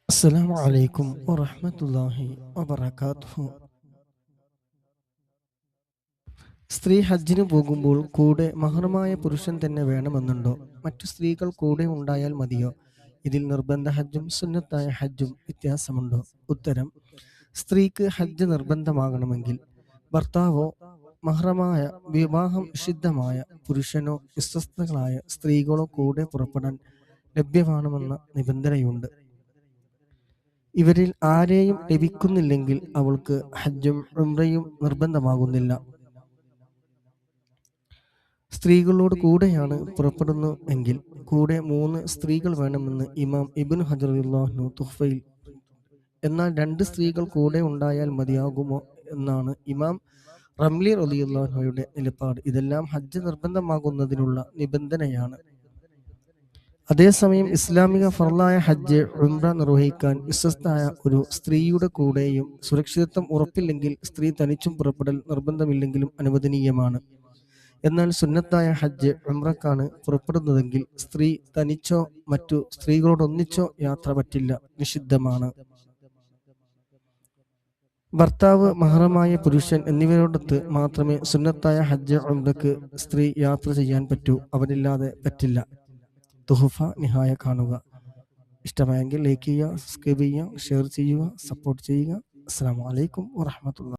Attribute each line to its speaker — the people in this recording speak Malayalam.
Speaker 1: അസ്സലാമു അലൈക്കും വറഹ്മത്തുള്ളാഹി വബറകാതുഹു. സ്ത്രീ ഹജ്ജിന് പോകുമ്പോൾ കൂടെ മഹ്റമായ പുരുഷൻ തന്നെ വേണമെന്നുണ്ടോ? മറ്റു സ്ത്രീകൾ കൂടെ ഉണ്ടായാൽ മതിയോ? ഇതിൽ നിർബന്ധ ഹജ്ജും സുന്നത്തായ ഹജ്ജും വ്യത്യാസമുണ്ടോ? ഉത്തരം: സ്ത്രീക്ക് ഹജ്ജ് നിർബന്ധമാകണമെങ്കിൽ ഭർത്താവോ മഹ്റമായ വിവാഹം നിഷിദ്ധമായ പുരുഷനോ വിശ്വസ്തകളായ സ്ത്രീകളോ കൂടെ പുറപ്പെടാൻ ലഭ്യമാണമെന്ന നിബന്ധനയുണ്ട്. ഇവരിൽ ആരെയും ലഭിക്കുന്നില്ലെങ്കിൽ അവൾക്ക് ഹജ്ജും ഉംറയും നിർബന്ധമാകുന്നില്ല. സ്ത്രീകളോട് കൂടെയാണ് പുറപ്പെടുന്നു എങ്കിൽ കൂടെ 3 സ്ത്രീകൾ വേണമെന്ന് ഇമാം ഇബ്നു ഹജർ റളിയല്ലാഹു തുഹ്ഫയിൽ. എന്നാൽ 2 സ്ത്രീകൾ കൂടെ ഉണ്ടായാൽ മതിയാകുമോ എന്നാണ് ഇമാം റംലി റളിയല്ലാഹുയുടെ നിലപാട്. ഇതെല്ലാം ഹജ്ജ് നിർബന്ധമാകുന്നതിനുള്ള നിബന്ധനയാണ്. അതേസമയം ഇസ്ലാമിക ഫർളായ ഹജ്ജ് ഉംറ നിർവഹിക്കാൻ വിശ്വസ്തയായ ഒരു സ്ത്രീയുടെ കൂടെയും സുരക്ഷിതത്വം ഉറപ്പില്ലെങ്കിൽ സ്ത്രീ തനിച്ചും പുറപ്പെടൽ നിർബന്ധമില്ലെങ്കിലും അനുവദനീയമാണ്. എന്നാൽ സുന്നത്തായ ഹജ്ജ് ഉംറക്കാണ് പുറപ്പെടുന്നതെങ്കിൽ സ്ത്രീ തനിച്ചോ മറ്റു സ്ത്രീകളോടൊന്നിച്ചോ യാത്ര പറ്റില്ല, നിഷിദ്ധമാണ്. ഭർത്താവ്, മഹ്റമായ പുരുഷൻ എന്നിവരോടൊത്ത് മാത്രമേ സുന്നത്തായ ഹജ്ജ് ഉംറക്ക് സ്ത്രീ യാത്ര ചെയ്യാൻ പറ്റൂ. അവരില്ലാതെ പറ്റില്ല. തുഹഫ നിഹായ കാണുക. ഇഷ്ടമായെങ്കിൽ ലൈക്ക് ചെയ്യുക, സബ്സ്ക്രൈബ് ചെയ്യുക, ഷെയർ ചെയ്യുക, സപ്പോർട്ട് ചെയ്യുക. അസ്സലാമു അലൈക്കും വറഹ്മത്തുള്ളാഹി.